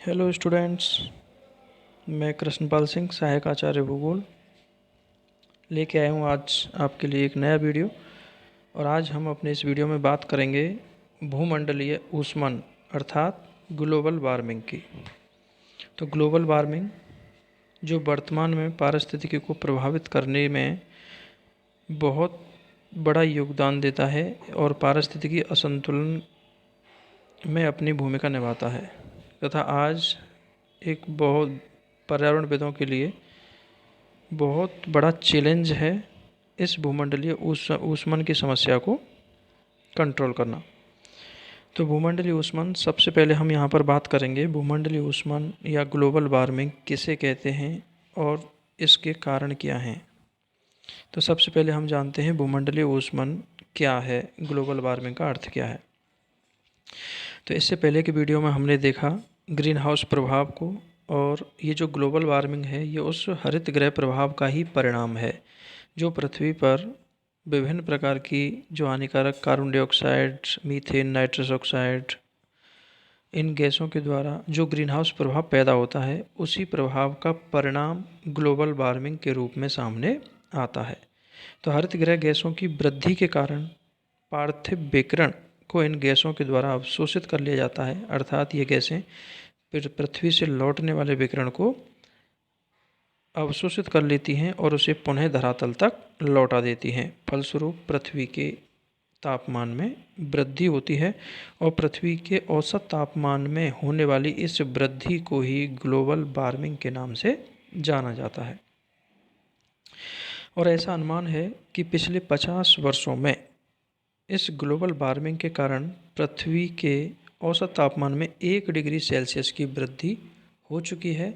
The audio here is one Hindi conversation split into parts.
Hello students. मैं कृष्णपाल सिंह, सहायक आचार्य भूगोल, लेके आया हूँ आज आपके लिए एक नया वीडियो। और आज हम अपने इस वीडियो में बात करेंगे भूमंडलीय ऊष्मन अर्थात ग्लोबल वार्मिंग की। तो ग्लोबल वार्मिंग जो वर्तमान में पारिस्थितिकी को प्रभावित करने में बहुत बड़ा योगदान देता है और पारिस्थितिकी असंतुलन में अपनी भूमिका निभाता है, तथा आज एक बहुत पर्यावरणविदों के लिए बहुत बड़ा चैलेंज है इस भूमंडलीय ऊष्मन की समस्या को कंट्रोल करना। तो भूमंडलीय ऊष्मन, सबसे पहले हम यहाँ पर बात करेंगे भूमंडलीय ऊष्मन या ग्लोबल वार्मिंग किसे कहते हैं और इसके कारण क्या हैं। तो सबसे पहले हम जानते हैं भूमंडलीय ऊष्मन क्या है, ग्लोबल वार्मिंग का अर्थ क्या है। तो इससे पहले के वीडियो में हमने देखा ग्रीन हाउस प्रभाव को, और ये जो ग्लोबल वार्मिंग है ये उस हरित गृह प्रभाव का ही परिणाम है जो पृथ्वी पर विभिन्न प्रकार की जो हानिकारक carbon dioxide, methane, nitrous oxide, इन गैसों के द्वारा जो ग्रीन हाउस प्रभाव पैदा होता है उसी प्रभाव का परिणाम ग्लोबल वार्मिंग के रूप में सामने आता है। तो हरित गृह गैसों की वृद्धि के कारण पार्थिव विकिरण को इन गैसों के द्वारा अवशोषित कर लिया जाता है, अर्थात ये गैसें पृथ्वी से लौटने वाले विकिरण को अवशोषित कर लेती हैं और उसे पुनः धरातल तक लौटा देती हैं। फलस्वरूप पृथ्वी के तापमान में वृद्धि होती है और पृथ्वी के औसत तापमान में होने वाली इस वृद्धि को ही ग्लोबल वार्मिंग के नाम से जाना जाता है। और ऐसा अनुमान है कि पिछले 50 वर्षों में इस ग्लोबल वार्मिंग के कारण पृथ्वी के औसत तापमान में 1 डिग्री सेल्सियस की वृद्धि हो चुकी है।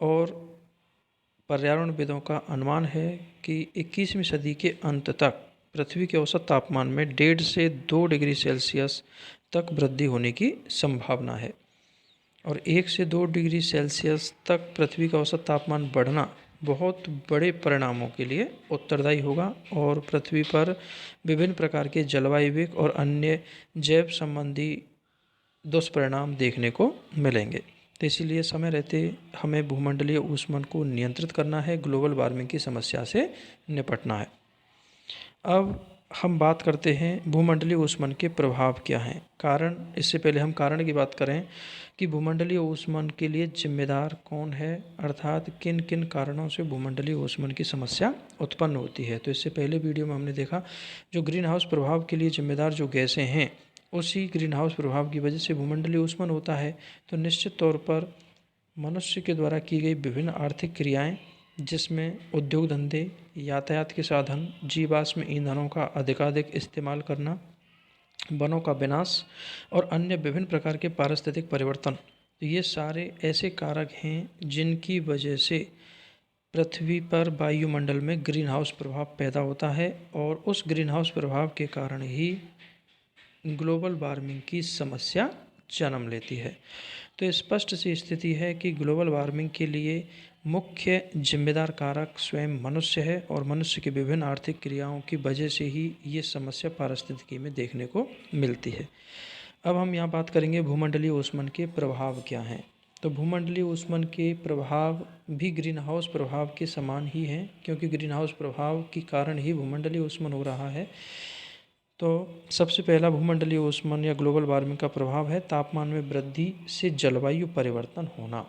और पर्यावरणविदों का अनुमान है कि 21वीं सदी के अंत तक पृथ्वी के औसत तापमान में 1.5 से 2 डिग्री सेल्सियस तक वृद्धि होने की संभावना है। और 1 से 2 डिग्री सेल्सियस तक पृथ्वी का औसत तापमान बढ़ना बहुत बड़े परिणामों के लिए उत्तरदायी होगा और पृथ्वी पर विभिन्न प्रकार के जलवायु और अन्य जैव संबंधी दुष्परिणाम देखने को मिलेंगे। तो इसीलिए समय रहते हमें भूमंडलीय ऊष्मन को नियंत्रित करना है, ग्लोबल वार्मिंग की समस्या से निपटना है। अब हम बात करते हैं भूमंडलीय ऊष्मन के प्रभाव क्या हैं, कारण। इससे पहले हम कारण की बात करें कि भूमंडलीय ऊष्मन के लिए जिम्मेदार कौन है, अर्थात किन किन कारणों से भूमंडलीय ऊष्मन की समस्या उत्पन्न होती है। तो इससे पहले वीडियो में हमने देखा जो ग्रीन हाउस प्रभाव के लिए जिम्मेदार जो गैसें हैं उसी ग्रीन हाउस प्रभाव की वजह से भूमंडलीय ऊष्मन होता है। तो निश्चित तौर पर मनुष्य के द्वारा की गई विभिन्न आर्थिक क्रियाएं, जिसमें उद्योग धंधे, यातायात के साधन, जीवाश्म ईंधनों का अधिकाधिक इस्तेमाल करना, वनों का विनाश और अन्य विभिन्न प्रकार के पारिस्थितिक परिवर्तन, तो ये सारे ऐसे कारक हैं जिनकी वजह से पृथ्वी पर वायुमंडल में ग्रीन हाउस प्रभाव पैदा होता है और उस ग्रीन हाउस प्रभाव के कारण ही ग्लोबल वार्मिंग की समस्या जन्म लेती है। तो स्पष्ट सी स्थिति है कि ग्लोबल वार्मिंग के लिए मुख्य जिम्मेदार कारक स्वयं मनुष्य है और मनुष्य की विभिन्न आर्थिक क्रियाओं की वजह से ही ये समस्या पारिस्थितिकी में देखने को मिलती है। अब हम यहाँ बात करेंगे भूमंडलीय ऊष्मन के प्रभाव क्या हैं। तो भूमंडलीय ऊष्मन के प्रभाव भी ग्रीन हाउस प्रभाव के समान ही हैं, क्योंकि ग्रीन हाउस प्रभाव के कारण ही भूमंडलीय ऊष्मन हो रहा है। तो सबसे पहला भूमंडलीय ऊष्मन या ग्लोबल वार्मिंग का प्रभाव है तापमान में वृद्धि से जलवायु परिवर्तन होना।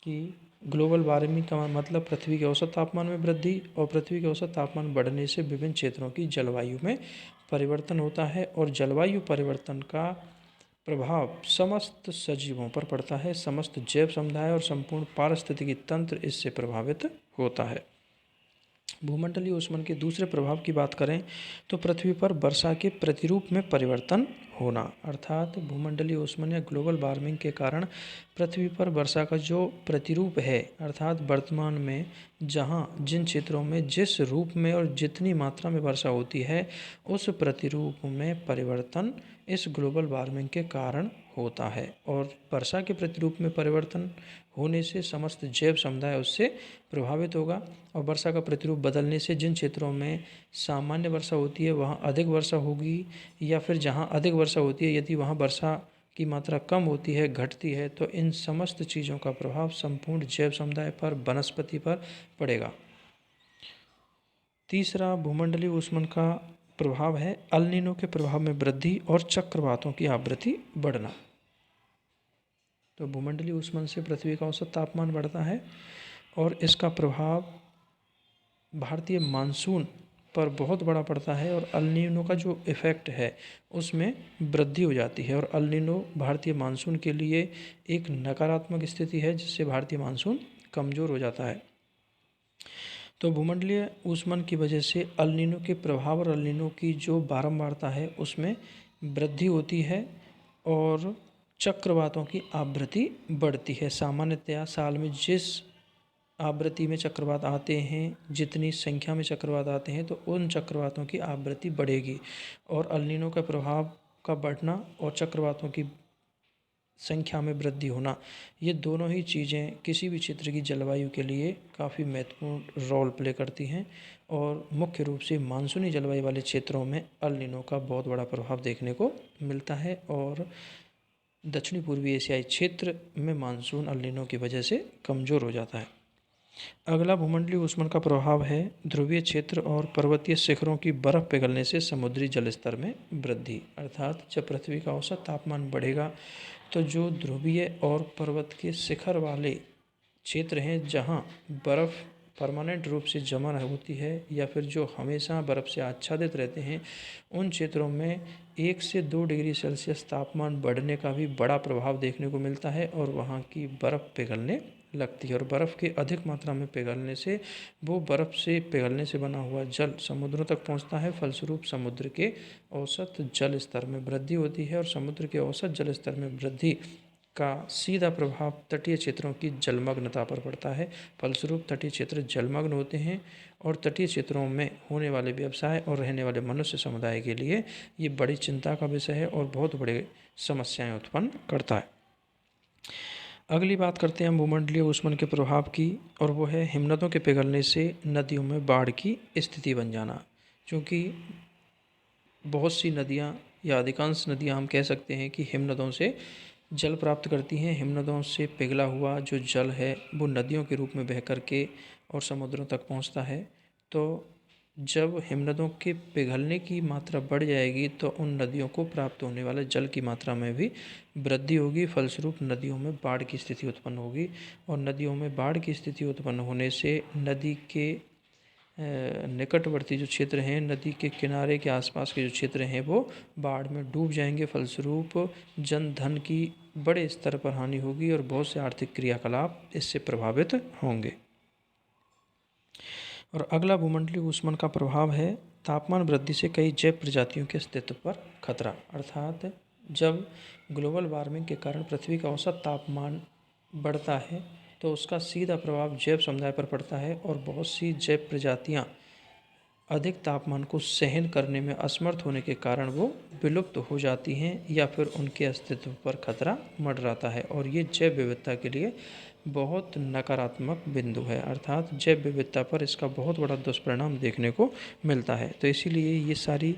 कि ग्लोबल वार्मिंग का मतलब पृथ्वी के औसत तापमान में वृद्धि, और पृथ्वी के औसत तापमान बढ़ने से विभिन्न क्षेत्रों की जलवायु में परिवर्तन होता है और जलवायु परिवर्तन का प्रभाव समस्त सजीवों पर पड़ता है। समस्त जैव समुदाय और संपूर्ण पारिस्थितिकी तंत्र इससे प्रभावित होता है। भूमंडलीय ऊष्मन के दूसरे प्रभाव की बात करें तो पृथ्वी पर वर्षा के प्रतिरूप में परिवर्तन होना, अर्थात भूमंडलीय ऊष्मन या ग्लोबल वार्मिंग के कारण पृथ्वी पर वर्षा का जो प्रतिरूप है, अर्थात वर्तमान में जहां जिन क्षेत्रों में जिस रूप में और जितनी मात्रा में वर्षा होती है उस प्रतिरूप में परिवर्तन इस ग्लोबल वार्मिंग के कारण होता है। और वर्षा के प्रतिरूप में परिवर्तन होने से समस्त जैव समुदाय उससे प्रभावित होगा और वर्षा का प्रतिरूप बदलने से जिन क्षेत्रों में सामान्य वर्षा होती है वहाँ अधिक वर्षा होगी, या फिर जहाँ अधिक वर्षा होती है यदि वहाँ वर्षा की मात्रा कम होती है, घटती है, तो इन समस्त चीज़ों का प्रभाव संपूर्ण जैव समुदाय पर, वनस्पति पर पड़ेगा। तीसरा भूमंडलीय ऊष्मन का प्रभाव है अल नीनो के प्रभाव में वृद्धि और चक्रवातों की आवृत्ति बढ़ना। तो भूमंडलीय ऊष्मन से पृथ्वी का औसत तापमान बढ़ता है और इसका प्रभाव भारतीय मानसून पर बहुत बड़ा पड़ता है और अल नीनो का जो इफ़ेक्ट है उसमें वृद्धि हो जाती है। और अल नीनो भारतीय मानसून के लिए एक नकारात्मक स्थिति है जिससे भारतीय मानसून कमज़ोर हो जाता है। तो भूमंडलीय ऊष्मन की वजह से अल नीनो के प्रभाव और अल नीनो की जो बारंबारता है उसमें वृद्धि होती है और चक्रवातों की आवृत्ति बढ़ती है। सामान्यतया साल में जिस आवृत्ति में चक्रवात आते हैं, जितनी संख्या में चक्रवात आते हैं, तो उन चक्रवातों की आवृत्ति बढ़ेगी और अल नीनो का प्रभाव का बढ़ना और चक्रवातों की संख्या में वृद्धि होना, ये दोनों ही चीज़ें किसी भी क्षेत्र की जलवायु के लिए काफ़ी महत्वपूर्ण रोल प्ले करती हैं और मुख्य रूप से मानसूनी जलवायु वाले क्षेत्रों में अल नीनो का बहुत बड़ा प्रभाव देखने को मिलता है और दक्षिणी पूर्वी एशियाई क्षेत्र में मानसून अल नीनो की वजह से कमज़ोर हो जाता है। अगला भूमंडलीय ऊष्मन का प्रभाव है ध्रुवीय क्षेत्र और पर्वतीय शिखरों की बर्फ़ पिघलने से समुद्री जल स्तर में वृद्धि। अर्थात जब पृथ्वी का औसत तापमान बढ़ेगा तो जो ध्रुवीय और पर्वत के शिखर वाले क्षेत्र हैं जहाँ बर्फ़ परमानेंट रूप से जमा होती है या फिर जो हमेशा बर्फ़ से आच्छादित रहते हैं, उन क्षेत्रों में 1 से 2 डिग्री सेल्सियस तापमान बढ़ने का भी बड़ा प्रभाव देखने को मिलता है और वहाँ की बर्फ़ पिघलने लगती है और बर्फ़ के अधिक मात्रा में पिघलने से वो बर्फ़ से पिघलने से बना हुआ जल समुद्रों तक पहुँचता है। फलस्वरूप समुद्र के औसत जल स्तर में वृद्धि होती है और समुद्र के औसत जल स्तर में वृद्धि का सीधा प्रभाव तटीय क्षेत्रों की जलमग्नता पर पड़ता है। फलस्वरूप तटीय क्षेत्र जलमग्न होते हैं और तटीय क्षेत्रों में होने वाले व्यवसाय और रहने वाले मनुष्य समुदाय के लिए ये बड़ी चिंता का विषय है और बहुत बड़े समस्याएं उत्पन्न करता है। अगली बात करते हैं हम भूमंडलीय ऊष्मन के प्रभाव की और वो है हिमनदों के पिघलने से नदियों में बाढ़ की स्थिति बन जाना। क्योंकि बहुत सी नदियाँ या अधिकांश नदियाँ हम कह सकते हैं कि हिमनदों से जल प्राप्त करती हैं। हिमनदों से पिघला हुआ जो जल है वो नदियों के रूप में बह करके और समुद्रों तक पहुंचता है। तो जब हिमनदों के पिघलने की मात्रा बढ़ जाएगी तो उन नदियों को प्राप्त होने वाले जल की मात्रा में भी वृद्धि होगी। फलस्वरूप नदियों में बाढ़ की स्थिति उत्पन्न होगी और नदियों में बाढ़ की स्थिति उत्पन्न होने से नदी के निकटवर्ती जो क्षेत्र हैं, नदी के किनारे के आसपास के जो क्षेत्र हैं वो बाढ़ में डूब जाएंगे। फलस्वरूप जन धन की बड़े स्तर पर हानि होगी और बहुत से आर्थिक क्रियाकलाप इससे प्रभावित होंगे। और अगला भूमंडलीय ऊष्मन का प्रभाव है तापमान वृद्धि से कई जैव प्रजातियों के अस्तित्व पर खतरा। अर्थात जब ग्लोबल वार्मिंग के कारण पृथ्वी का औसत तापमान बढ़ता है तो उसका सीधा प्रभाव जैव समुदाय पर पड़ता है और बहुत सी जैव प्रजातियाँ अधिक तापमान को सहन करने में असमर्थ होने के कारण वो विलुप्त हो जाती हैं या फिर उनके अस्तित्व पर खतरा मंडराता है और ये जैव विविधता के लिए बहुत नकारात्मक बिंदु है। अर्थात जैव विविधता पर इसका बहुत बड़ा दुष्परिणाम देखने को मिलता है। तो इसीलिए ये सारी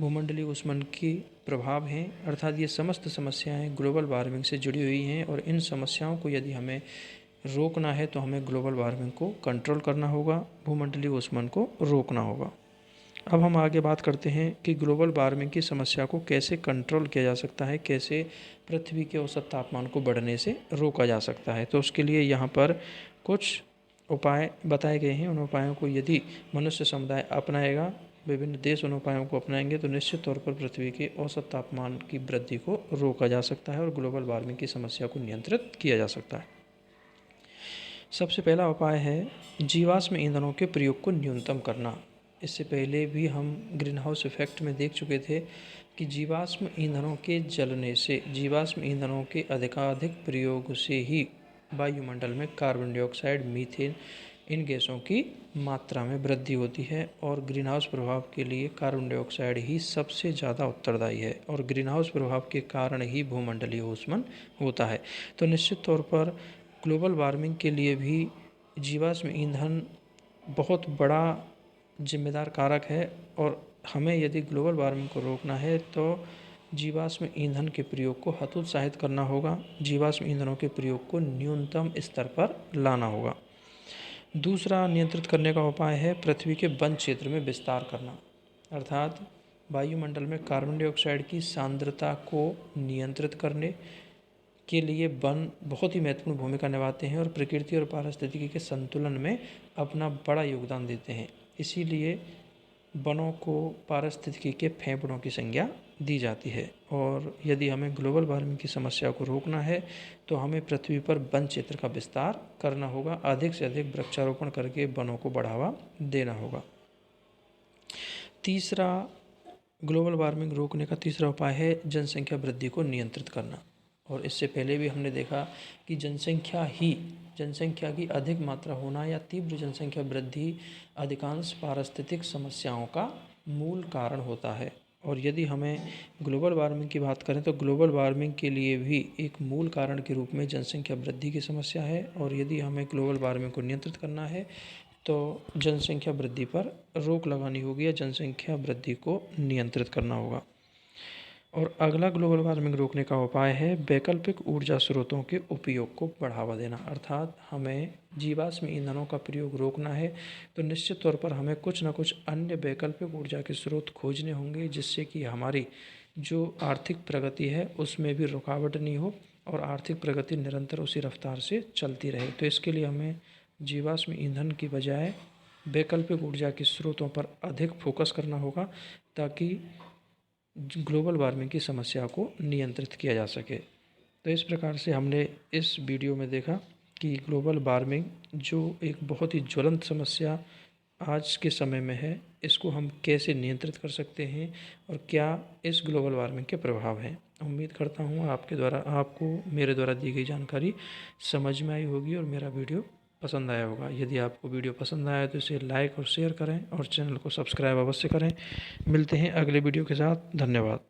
भूमंडलीय ऊष्मन के प्रभाव हैं, अर्थात ये समस्त समस्याएं ग्लोबल वार्मिंग से जुड़ी हुई हैं और इन समस्याओं को यदि हमें रोकना है तो हमें ग्लोबल वार्मिंग को कंट्रोल करना होगा, भूमंडलीय ऊष्मन को रोकना होगा। अब हम आगे बात करते हैं कि ग्लोबल वार्मिंग की समस्या को कैसे कंट्रोल किया जा सकता है, कैसे पृथ्वी के औसत तापमान को बढ़ने से रोका जा सकता है। तो उसके लिए यहाँ पर कुछ उपाय बताए गए हैं। उन उपायों को यदि मनुष्य समुदाय अपनाएगा, विभिन्न देश उन उपायों को अपनाएंगे तो निश्चित तौर पर पृथ्वी के औसत तापमान की वृद्धि को रोका जा सकता है और ग्लोबल वार्मिंग की समस्या को नियंत्रित किया जा सकता है। सबसे पहला उपाय है जीवाश्म ईंधनों के प्रयोग को न्यूनतम करना। इससे पहले भी हम ग्रीन हाउस इफेक्ट में देख चुके थे कि जीवाश्म ईंधनों के जलने से, जीवाश्म ईंधनों के अधिकाधिक प्रयोग से ही वायुमंडल में कार्बन डाइऑक्साइड, मीथेन, इन गैसों की मात्रा में वृद्धि होती है और ग्रीन हाउस प्रभाव के लिए कार्बन डाइऑक्साइड ही सबसे ज़्यादा उत्तरदायी है और ग्रीन हाउस प्रभाव के कारण ही भूमंडलीय ऊष्मन होता है। तो निश्चित तौर पर ग्लोबल वार्मिंग के लिए भी जीवाश्म ईंधन बहुत बड़ा जिम्मेदार कारक है और हमें यदि ग्लोबल वार्मिंग को रोकना है तो जीवाश्म ईंधन के प्रयोग को हतोत्साहित करना होगा। जीवाश्म ईंधनों के प्रयोग को न्यूनतम स्तर पर लाना होगा। दूसरा नियंत्रित करने का उपाय है पृथ्वी के वन क्षेत्र में विस्तार करना, अर्थात वायुमंडल में कार्बन डाइऑक्साइड की सांद्रता को नियंत्रित करने के लिए वन बहुत ही महत्वपूर्ण भूमिका निभाते हैं और प्रकृति और पारिस्थितिकी के संतुलन में अपना बड़ा योगदान देते हैं। इसीलिए वनों को पारिस्थितिकी के फेफड़ों की संज्ञा दी जाती है। और यदि हमें ग्लोबल वार्मिंग की समस्या को रोकना है तो हमें पृथ्वी पर वन क्षेत्र का विस्तार करना होगा, अधिक से अधिक वृक्षारोपण करके वनों को बढ़ावा देना होगा। तीसरा ग्लोबल वार्मिंग रोकने का तीसरा उपाय है जनसंख्या वृद्धि को नियंत्रित करना। और इससे पहले भी हमने देखा कि जनसंख्या की अधिक मात्रा होना या तीव्र जनसंख्या वृद्धि अधिकांश पारिस्थितिक समस्याओं का मूल कारण होता है। और यदि हमें ग्लोबल वार्मिंग की बात करें तो ग्लोबल वार्मिंग के लिए भी एक मूल कारण के रूप में जनसंख्या वृद्धि की समस्या है। और यदि हमें ग्लोबल वार्मिंग को नियंत्रित करना है तो जनसंख्या वृद्धि पर रोक लगानी होगी या जनसंख्या वृद्धि को नियंत्रित करना होगा। और अगला ग्लोबल वार्मिंग रोकने का उपाय है वैकल्पिक ऊर्जा स्रोतों के उपयोग को बढ़ावा देना, अर्थात हमें जीवाश्म ईंधनों का प्रयोग रोकना है तो निश्चित तौर पर हमें कुछ न कुछ अन्य वैकल्पिक ऊर्जा के स्रोत खोजने होंगे जिससे कि हमारी जो आर्थिक प्रगति है उसमें भी रुकावट नहीं हो और आर्थिक प्रगति निरंतर उसी रफ्तार से चलती रहे। तो इसके लिए हमें जीवाश्म ईंधन की बजाय वैकल्पिक ऊर्जा के स्रोतों पर अधिक फोकस करना होगा ताकि ग्लोबल वार्मिंग की समस्या को नियंत्रित किया जा सके। तो इस प्रकार से हमने इस वीडियो में देखा कि ग्लोबल वार्मिंग जो एक बहुत ही ज्वलंत समस्या आज के समय में है, इसको हम कैसे नियंत्रित कर सकते हैं और क्या इस ग्लोबल वार्मिंग के प्रभाव हैं। उम्मीद करता हूँ आपको मेरे द्वारा दी गई जानकारी समझ में आई होगी और मेरा वीडियो पसंद आया होगा। यदि आपको वीडियो पसंद आया तो इसे लाइक और शेयर करें और चैनल को सब्सक्राइब अवश्य करें। मिलते हैं अगले वीडियो के साथ। धन्यवाद।